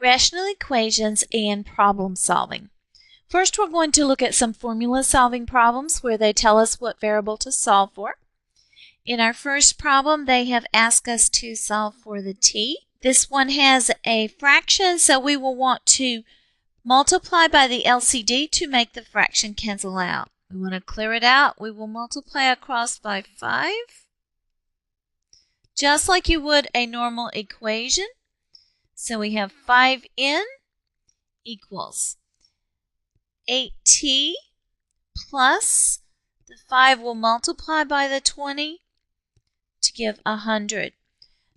rational equations, and problem solving. First, we're going to look at some formula solving problems where they tell us what variable to solve for. In our first problem, they have asked us to solve for the t. This one has a fraction, so we will want to multiply by the LCD to make the fraction cancel out. We want to clear it out. We will multiply across by 5, just like you would a normal equation. So we have 5n equals 8t plus the 5 will multiply by the 20 to give 100.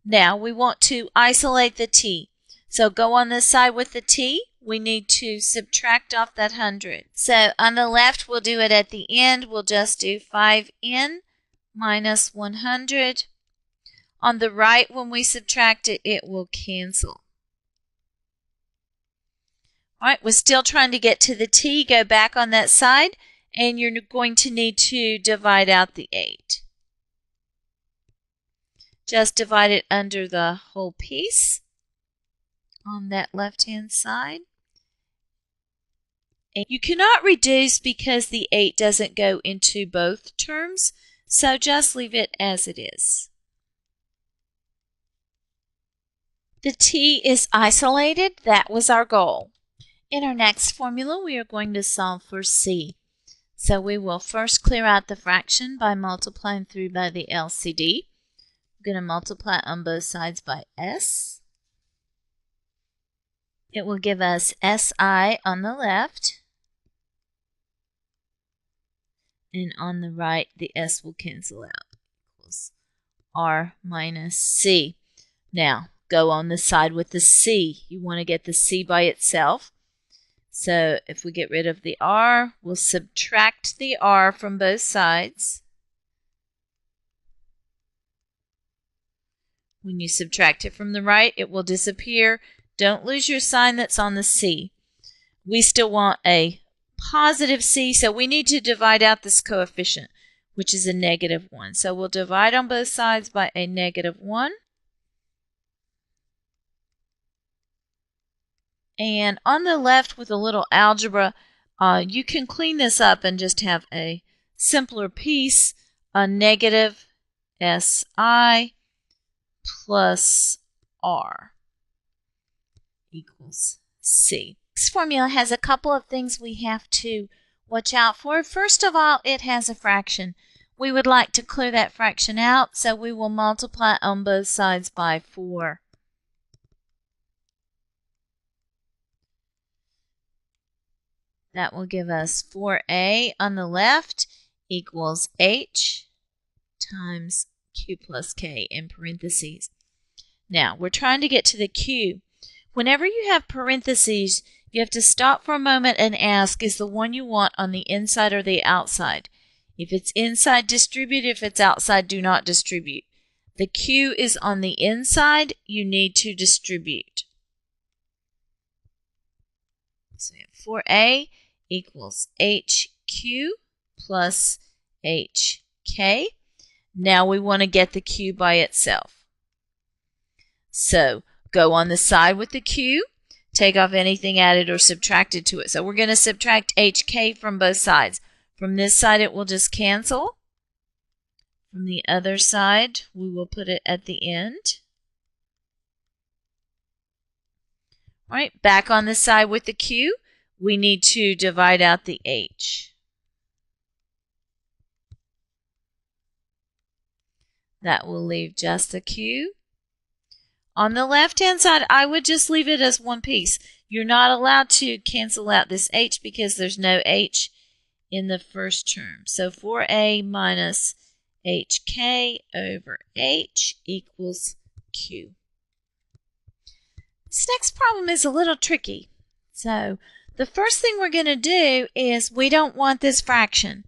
Now we want to isolate the t. So go on this side with the t. We need to subtract off that 100. So on the left, we'll do it at the end. We'll just do 5n minus 100. On the right, when we subtract it, it will cancel. All right, we're still trying to get to the t. Go back on that side, and you're going to need to divide out the 8. Just divide it under the whole piece on that left-hand side. And you cannot reduce because the 8 doesn't go into both terms, so just leave it as it is. The t is isolated. That was our goal. In our next formula, we are going to solve for c. So we will first clear out the fraction by multiplying through by the LCD. We're going to multiply on both sides by s. It will give us si on the left. And on the right, the s will cancel out. Equals r minus c. Now, go on the side with the c. You want to get the c by itself. So if we get rid of the r, we'll subtract the r from both sides. When you subtract it from the right, it will disappear. Don't lose your sign that's on the c. We still want a positive c, so we need to divide out this coefficient, which is a -1. So we'll divide on both sides by a -1. And on the left with a little algebra, you can clean this up and just have a simpler piece, a negative si plus r equals c. This formula has a couple of things we have to watch out for. First of all, it has a fraction. We would like to clear that fraction out, so we will multiply on both sides by 4. That will give us 4a on the left equals h times q plus k in parentheses. Now, we're trying to get to the q. Whenever you have parentheses, you have to stop for a moment and ask, is the one you want on the inside or the outside? If it's inside, distribute. If it's outside, do not distribute. The q is on the inside. You need to distribute. So we have 4a equals hq plus hk. Now we want to get the q by itself. So go on the side with the q, take off anything added or subtracted to it. So we're going to subtract hk from both sides. From this side it will just cancel. From the other side we will put it at the end. All right, back on the side with the q, we need to divide out the h. That will leave just the q. On the left-hand side, I would just leave it as one piece. You're not allowed to cancel out this h because there's no h in the first term. So 4a minus hk over h equals q. This next problem is a little tricky. So the first thing we're going to do is we don't want this fraction.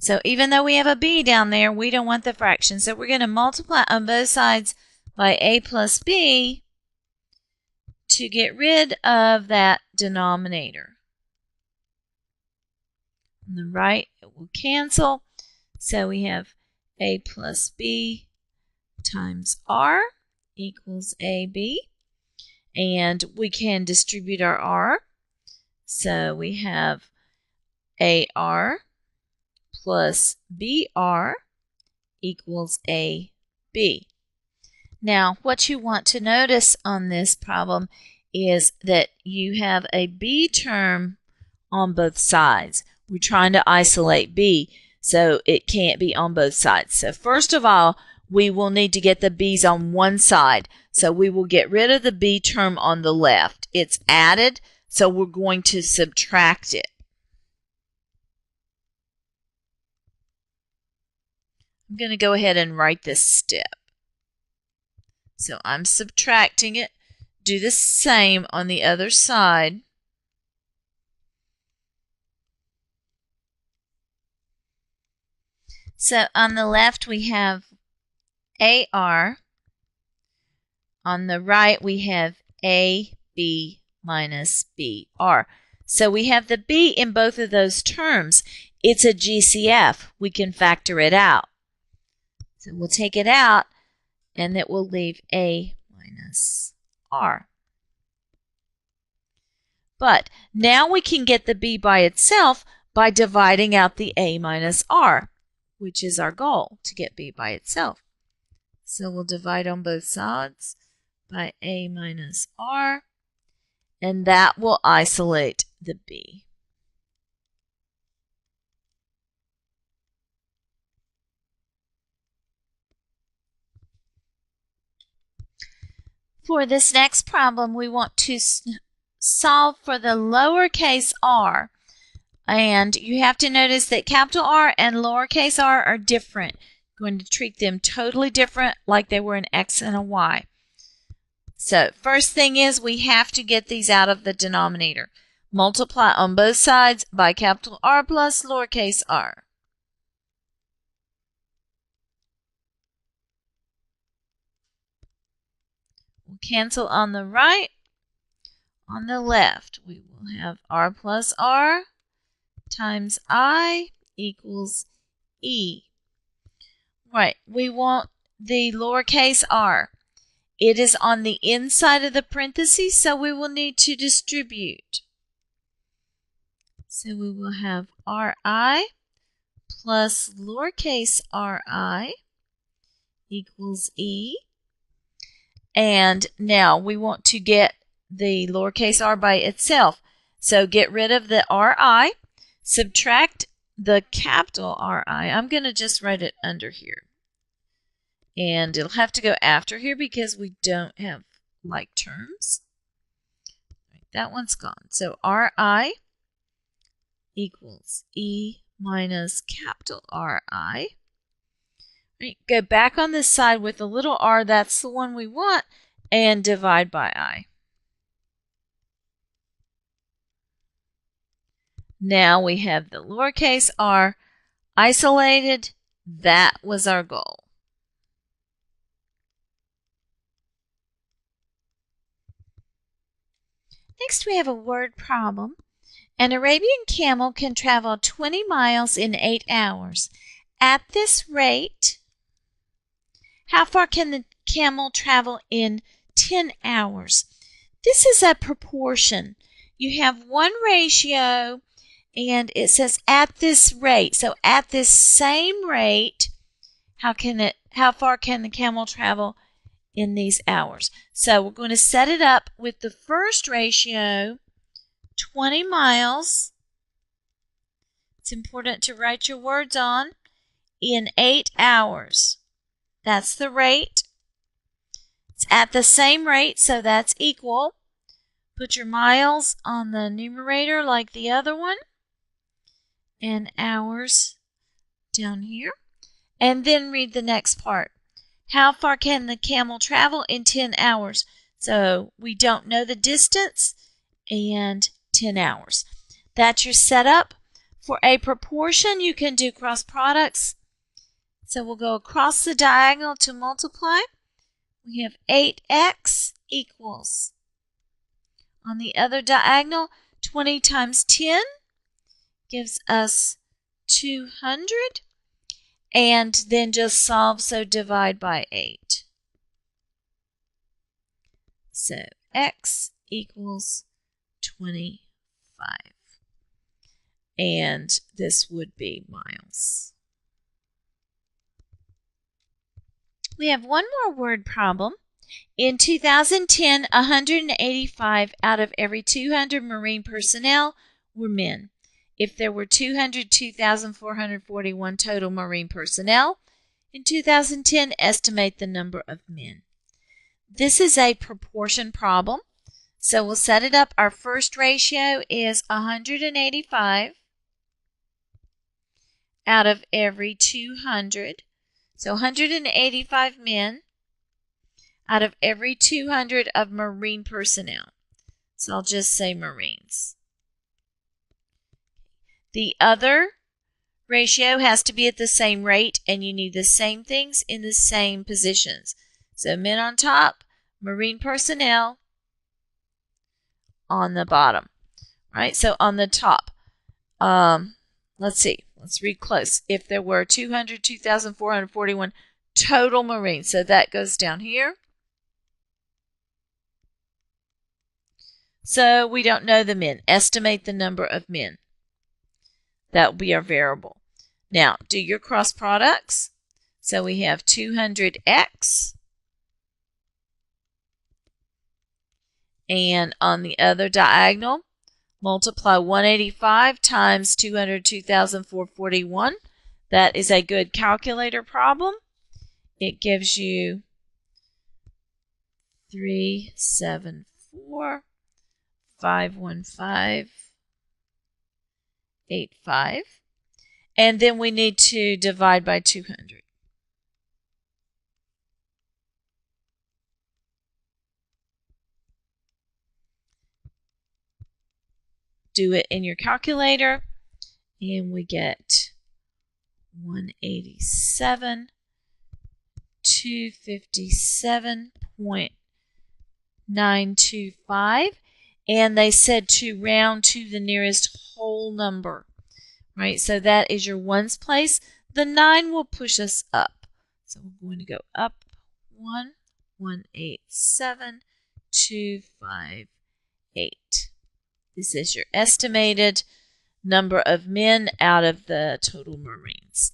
So even though we have a b down there, we don't want the fraction. So we're going to multiply on both sides by a plus b to get rid of that denominator. On the right, it will cancel. So we have a plus b times r equals ab. And we can distribute our r. So we have AR plus BR equals AB. Now, what you want to notice on this problem is that you have a B term on both sides. We're trying to isolate B, so it can't be on both sides. So first of all, we will need to get the B's on one side. So we will get rid of the B term on the left. It's added, so we're going to subtract it. I'm going to go ahead and write this step. So I'm subtracting it. Do the same on the other side. So on the left we have AR. On the right we have AB minus BR. So we have the B in both of those terms. It's a GCF. We can factor it out. So we'll take it out, and it will leave A minus R. But now we can get the B by itself by dividing out the A minus R, which is our goal, to get B by itself. So we'll divide on both sides by A minus R, and that will isolate the B. For this next problem, we want to solve for the lowercase r. And you have to notice that capital R and lowercase r are different. We're going to treat them totally different, like they were an X and a Y. So first thing is we have to get these out of the denominator. Multiply on both sides by capital R plus lowercase r. We'll cancel on the right. On the left, we will have r plus r times I equals E. Right, we want the lowercase r. It is on the inside of the parentheses, so we will need to distribute. So we will have ri plus lowercase ri equals E. And now we want to get the lowercase r by itself. So get rid of the ri, subtract the capital Ri. I'm going to just write it under here. And it'll have to go after here because we don't have like terms. Right, that one's gone. So Ri equals E minus capital Ri. Right, go back on this side with a little r, that's the one we want, and divide by I. Now we have the lowercase r isolated. That was our goal. Next we have a word problem. An Arabian camel can travel 20 miles in 8 hours. At this rate, how far can the camel travel in 10 hours? This is a proportion. You have one ratio, and it says at this rate. So at this same rate, how far can the camel travel in these hours? So we're going to set it up with the first ratio, 20 miles. It's important to write your words on. In 8 hours. That's the rate. It's at the same rate, so that's equal. Put your miles on the numerator like the other one. And hours down here. And then read the next part. How far can the camel travel in 10 hours? So we don't know the distance and 10 hours. That's your setup. For a proportion, you can do cross products. So we'll go across the diagonal to multiply. We have 8x equals, on the other diagonal, 20 times 10 gives us 200. And then just solve, so divide by 8. So x equals 25. And this would be miles. We have one more word problem. In 2010, 185 out of every 200 Marine personnel were men. If there were 202,441 total Marine personnel in 2010, estimate the number of men. This is a proportion problem, so we'll set it up. Our first ratio is 185 out of every 200. So 185 men out of every 200 of Marine personnel. So I'll just say Marines. The other ratio has to be at the same rate, and you need the same things in the same positions. So men on top, Marine personnel on the bottom. Right? So on the top, let's see. Let's read close. If there were 202,441 total Marines, so that goes down here. So we don't know the men. Estimate the number of men. That will be our variable. Now, do your cross products. So we have 200x. And on the other diagonal, multiply 185 times 202,441. That is a good calculator problem. It gives you 374,515,85. And then we need to divide by 200. Do it in your calculator, and we get 257,257.925, and they said to round to the nearest whole number, right? So that is your ones place. The 9 will push us up. So we're going to go up 1,187,258. This is your estimated number of men out of the total Marines.